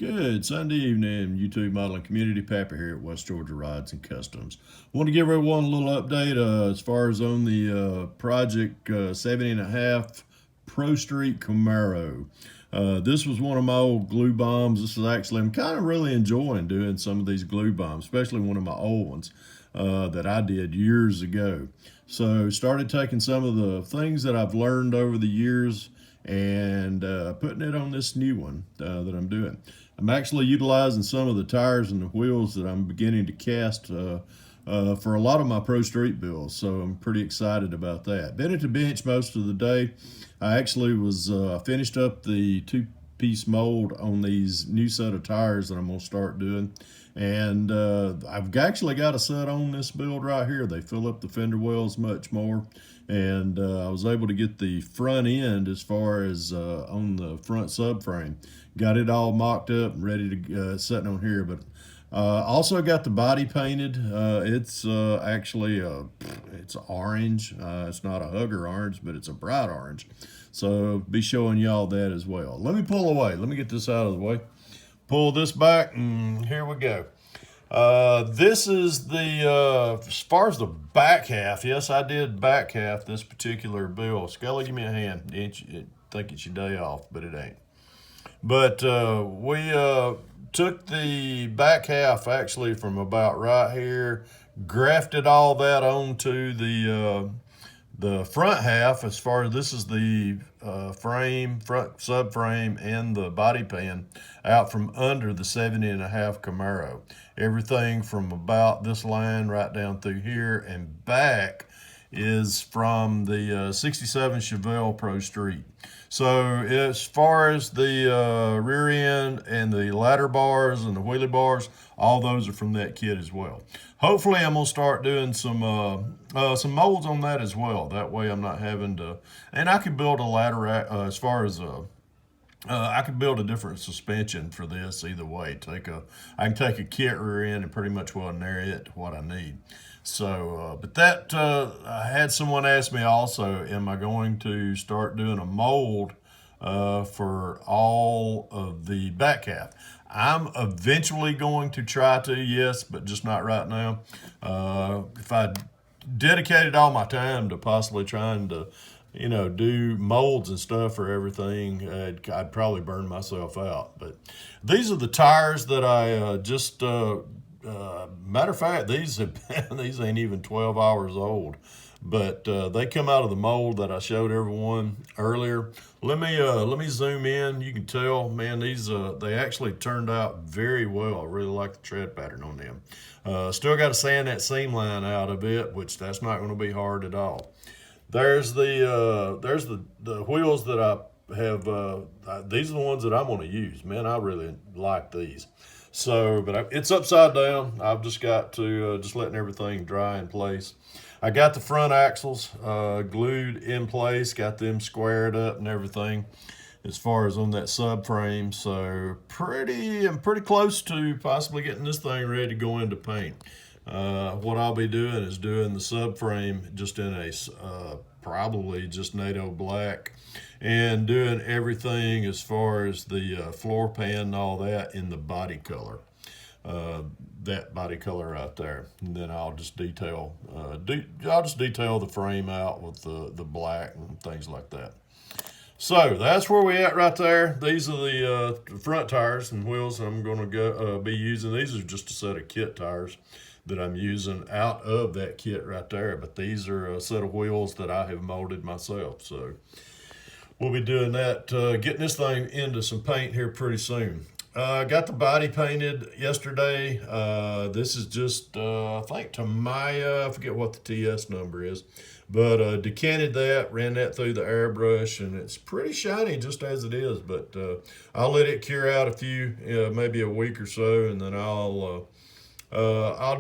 Good Sunday evening, YouTube modeling community. Papa here at West Georgia Rides and Customs. Want to give everyone a little update as far as on the project 70.5 Pro Street Camaro. This was one of my old glue bombs. This is actually, I'm kind of really enjoying doing some of these glue bombs, especially one of my old ones that I did years ago. So started taking some of the things that I've learned over the years and putting it on this new one that I'm doing. I'm actually utilizing some of the tires and the wheels that I'm beginning to cast for a lot of my Pro Street builds, so I'm pretty excited about that. Been at the bench most of the day. I actually was finished up the two-piece mold on these new set of tires that I'm going to start doing. And I've actually got a set on this build right here. They fill up the fender wells much more. And I was able to get the front end as far as on the front subframe. Got it all mocked up and ready to set on here. But also got the body painted. It's actually it's orange. It's not a hugger orange, but it's a bright orange. So be showing y'all that as well. Let me pull away. Let me get this out of the way. Pull this back, and here we go. This is the, as far as the back half, yes, I did back half this particular build. Scully, give me a hand. I think it's your day off, but it ain't. But we took the back half actually from about right here, grafted all that onto the front half. As far as this is the frame, front subframe, and the body pan out from under the 70.5 Camaro. Everything from about this line right down through here and back is from the 67 Chevelle Pro Street. So as far as the rear end and the ladder bars and the wheelie bars, all those are from that kit as well. Hopefully I'm gonna start doing some molds on that as well. That way I'm not having to, and I could build a ladder as far as I could build a different suspension for this either way. I can take a kit rear end and pretty much narrow it to what I need. So, but that, I had someone ask me also, am I going to start doing a mold for all of the back half? I'm eventually going to try to, yes, but just not right now. If I dedicated all my time to possibly trying to, do molds and stuff for everything, I'd probably burn myself out. But these are the tires that I just, matter of fact, these ain't even 12 hours old, but they come out of the mold that I showed everyone earlier. Let me zoom in. You can tell, man, these they actually turned out very well. I really like the tread pattern on them. Still got to sand that seam line out of it, which that's not going to be hard at all. There's the wheels that I have. These are the ones that I'm going to use. Man, I really like these. So, but it's upside down. I've just got to just letting everything dry in place. I got the front axles glued in place, got them squared up and everything as far as on that subframe. So I'm pretty close to possibly getting this thing ready to go into paint. What I'll be doing is doing the subframe just in a probably just NATO black, and doing everything as far as the floor pan and all that in the body color. That body color right there, and then I'll just detail the frame out with the black and things like that. So that's where we at right there. These are the front tires and wheels I'm going to be using. These are just a set of kit tires that I'm using out of that kit right there. But these are a set of wheels that I have molded myself. So we'll be doing that, getting this thing into some paint here pretty soon. Got the body painted yesterday. This is just, I think Tamiya, I forget what the TS number is, but decanted that, ran that through the airbrush, and it's pretty shiny just as it is. But I'll let it cure out maybe a week or so, and then I'll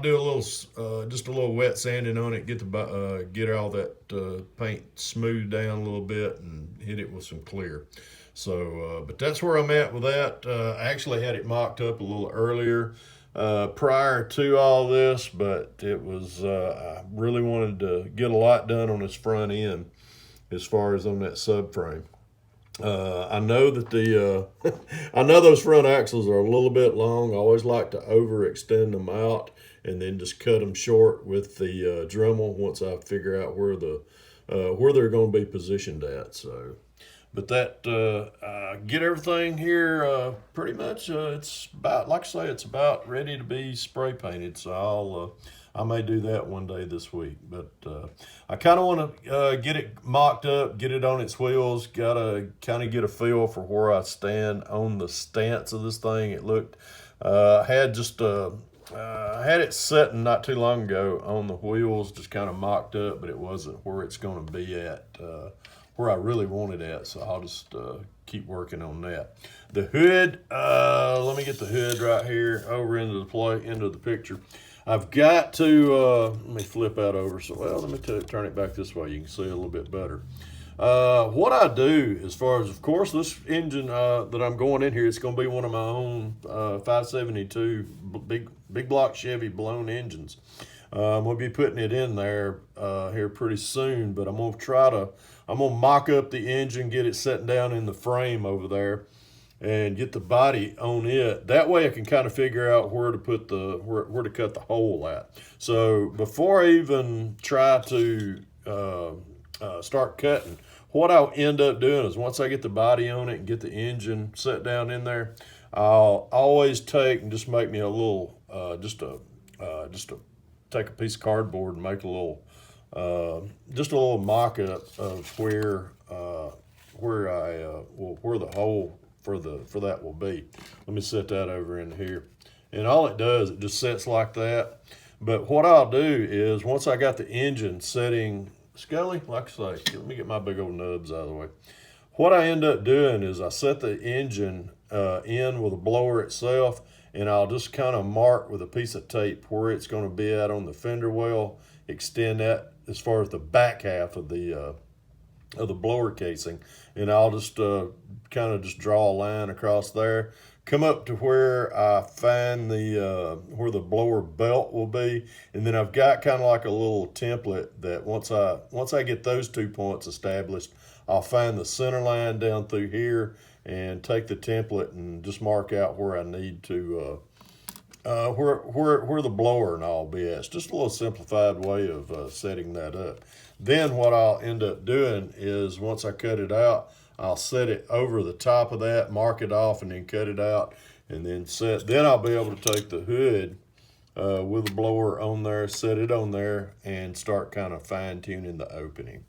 do just a little wet sanding on it, get all that paint smoothed down a little bit, and hit it with some clear. So, but that's where I'm at with that. I actually had it mocked up a little earlier prior to all this, but it was I really wanted to get a lot done on this front end as far as on that subframe. I know that I know those front axles are a little bit long. I always like to overextend them out and then just cut them short with the Dremel once I figure out where they're going to be positioned at. So, but that get everything here pretty much. It's about, like I say, it's about ready to be spray painted. So I may do that one day this week, but I kind of want to get it mocked up, get it on its wheels. Got to kind of get a feel for where I stand on the stance of this thing. It looked had just I had it setting not too long ago on the wheels, just kind of mocked up, but it wasn't where it's going to be at, where I really want it at. So I'll just keep working on that. The hood, let me get the hood right here over into the picture. I've got to, let me flip that over. So, well, let me turn it back this way. You can see a little bit better. What I do as far as, of course, this engine that I'm going in here, it's going to be one of my own 572 big block Chevy blown engines. I'm going to be putting it in there here pretty soon, but I'm going to mock up the engine, get it setting down in the frame over there, and get the body on it. That way I can kind of figure out where to put where to cut the hole at. So before I even try to start cutting, what I'll end up doing is once I get the body on it and get the engine set down in there, I'll always take and just make me a little take a piece of cardboard and make a little just a little mock-up of where the hole for that will be. Let me set that over in here. And all it does, it just sets like that. But what I'll do is once I got the engine setting, Scully, like I say, let me get my big old nubs out of the way. What I end up doing is I set the engine in with a blower itself, and I'll just kind of mark with a piece of tape where it's going to be at on the fender well, extend that as far as the back half of the blower casing, and I'll just kind of just draw a line across there, come up to where I find where the blower belt will be, and then I've got kind of like a little template that once I get those 2 points established, I'll find the center line down through here and take the template and just mark out where I need to where the blower and all be at. It's just a little simplified way of setting that up. Then what I'll end up doing is once I cut it out, I'll set it over the top of that, mark it off, and then cut it out, and then then I'll be able to take the hood with the blower on there, set it on there, and start kind of fine tuning the opening.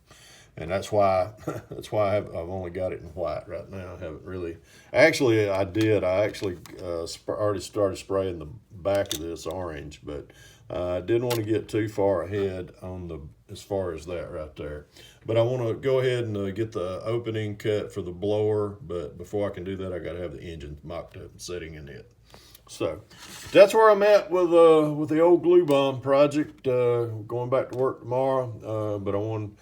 And that's why I've only got it in white right now. I haven't really. Actually, I did. I actually already started spraying the back of this orange, but I didn't want to get too far ahead on as far as that right there. But I want to go ahead and get the opening cut for the blower. But before I can do that, I got to have the engine mocked up and setting in it. So that's where I'm at with the old Gluebomb project. Going back to work tomorrow, but I want.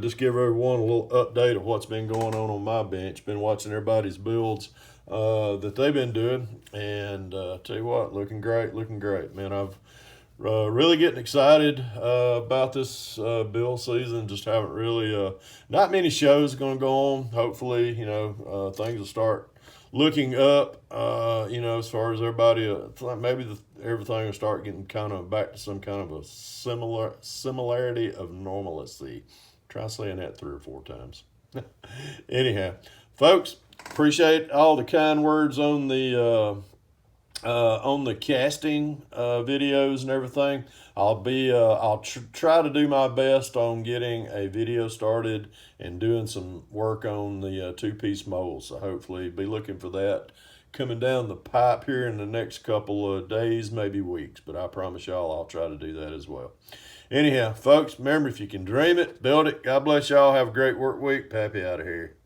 Just give everyone a little update of what's been going on my bench. Been watching everybody's builds that they've been doing, and tell you what, looking great, man. I've really getting excited about this build season. Just haven't really, not many shows going to go on. Hopefully, things will start looking up, as far as everybody, maybe everything will start getting kind of back to some kind of a similarity of normalcy. Try saying that 3 or 4 times. Anyhow, folks, appreciate all the kind words on the casting videos and everything. I'll try to do my best on getting a video started and doing some work on the 2-piece mold. So hopefully be looking for that coming down the pipe here in the next couple of days, maybe weeks. But I promise y'all I'll try to do that as well. Anyhow, folks, remember, if you can dream it, build it. God bless y'all. Have a great work week. Pappy out of here.